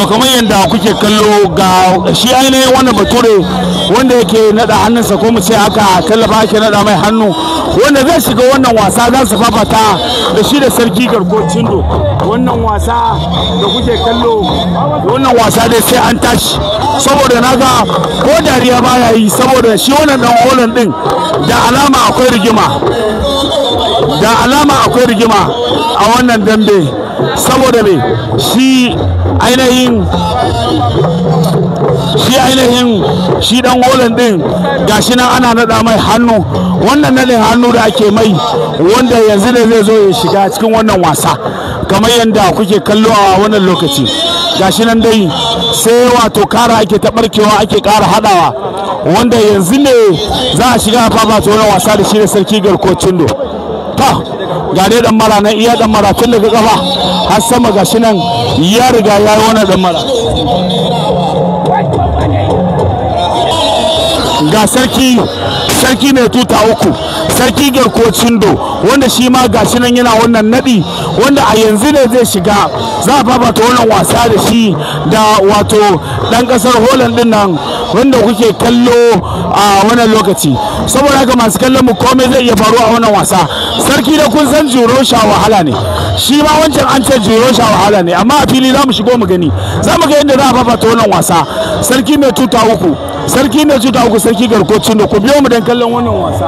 to kamar yadda kuke kallo ga shi ainihin wannan bature wanda yake nada hannunsa ko mu ce aka tallafa ake nada mai hannu wanda zai shiga wannan wasa za su fafata da shi da sarki garko cindo. Wannan wasa da kuke kallo wannan wasa dai sai an tashi saboda naga ko dariya baya yi saboda shi wannan dan holan din da alama akwai rigima a wannan dambe saboda me shi ainihin shi dan holan din gashi nan ana nada mai hannu. Wannan nadin hannu da ake mai wanda yanzu ne zai zo ya shiga cikin wannan wasa kamar yadda kuke kallo a wannan lokaci gashi nan dai sai wato kara ake ta barkewa ake kara hadawa wanda yanzu ne za a shiga fafata wannan wasa da shi da sarki garko cindo. Ga dai dan mara nan iya dan mara tun daga kafa har sama gashi nan ya riga ya yi wannan dan mara ga sarki mai tuta uku sarki garko cindo wanda shi ma gashi nan yana wannan nadi wanda a yanzu ne zai shiga za a fafata wannan wasa da shi da wato dan kasar Holland din nan wanda kuke kallo a wannan lokaci. Saboda haka masu kallon mu komai zai iya faruwa a wannan wasa. Sarki da kun san juro sha wahala ne, shi ma wancan an ce juro sha wahala ne, amma a fili za mu shigo mu gani, za mu ga yadda za a fafata wannan wasa. Sarki mai tuta uku sarki garko cindo, ku biyo mu dan kallon wannan wasa.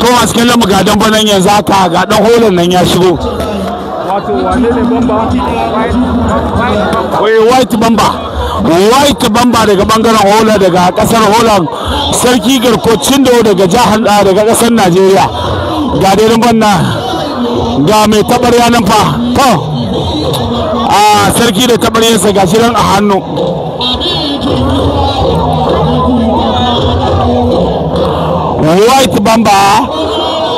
ko a cikin lamu ga dan banan yanzu haka ga dan holan nan ya shigo. Wato wane ne bamba? White bamba daga bangaren hola daga kasar Holland, sarki garko cindo daga jihar daga kasar Najeriya. Ga dai banna ga mai tabarya nan fa to a sarki da tabaryarsa gashi nan a hannu.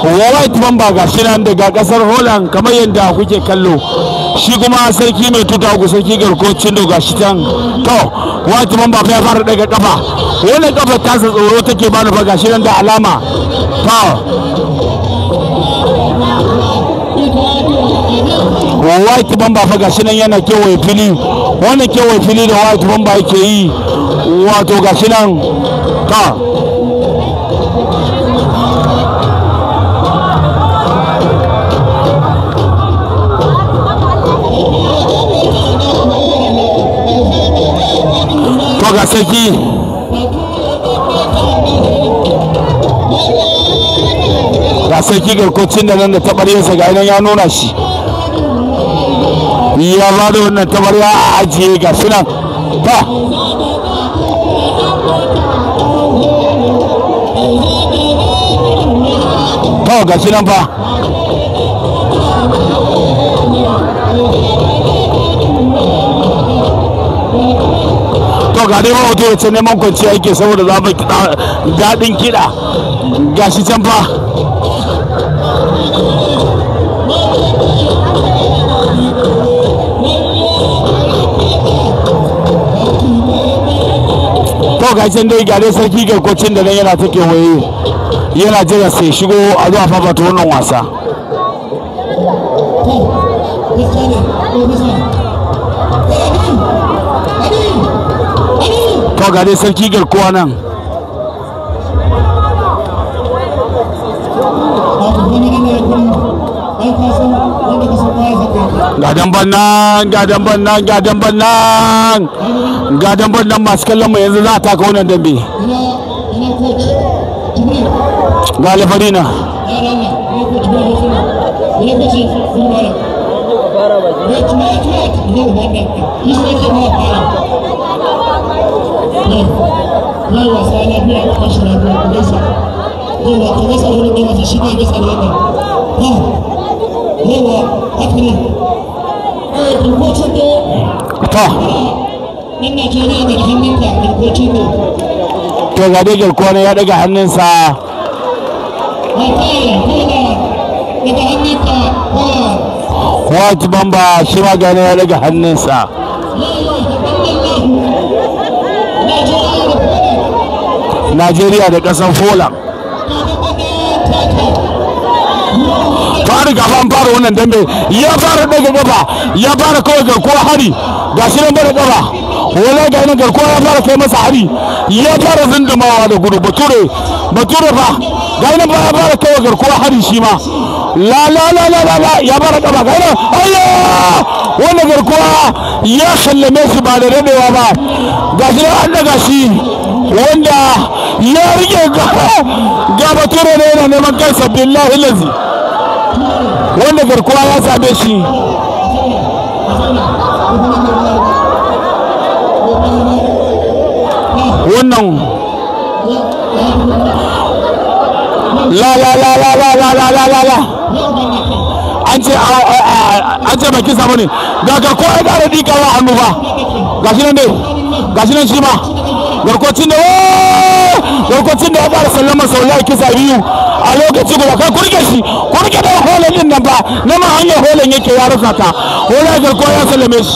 White bamba gashi nan daga kasar Holland kamar yadda kuke kallo, shi kuma sarki mai tuta uku sarki garko cindo gashi can. To White bamba ya fara daga kafa, wannan kafa tasa tsoro take bani fa gashi nan da alama. To White bamba fa gashi nan yana kewaye fili, wannan kewaye fili da White bamba yake yi wato gashi nan. To ga sarki garkocin da nan da tabaryarsa ga nan ya nuna shi, ya ba da wannan tabarya a ajiye ga shi nan. To ga shi nan fa ga dai mawato ya ce neman kwanciya yake saboda za mu daɗin kiɗa ga shi can fa. To ga can dai ga dai sarki garkocin da nan yana ta kewaye yana jira sai shigo a zuwa fafata wannan wasa. To ga dai sarki garkuwa nan gadan bannan masu kallon mu yanzu za a taka wannan dambe. Ga lafarina to ga dai garkuwa ne ya daga hannunsa. White bamba shi ma gane ya daga hannunsa. Najeriya da ƙasar Poland. Fari gaba an fara wannan dambe, ya fara daga gaba, ya fara kawai garkuwa hari, ga shi nan bada gaba, wala ga nan garkuwa ya fara kai masa hari, ya fara zindumawa da gudu. Bature fa ga nan ba ya fara kawai garkuwa hari shi ma, la ya fara gaba ga nan, ayya wannan garkuwa ya sallame shi ba da dadewa ba, ga shi an daga shi wanda ya rike ga Bature ne yana neman kansa billahi lazi, wanda garkuwa ya same shi. Wannan la an ce baki samu ne da garkuwa ya ƙara dikawa hannu ba, gashi nan shi ma garkocin da ya ƙara sallama sau ya kisa biyu a lokaci guda. Kai kurke da holen din nan ba na ma hanyar holen yake ya rufa ta, holen garkuwa ya sallame shi.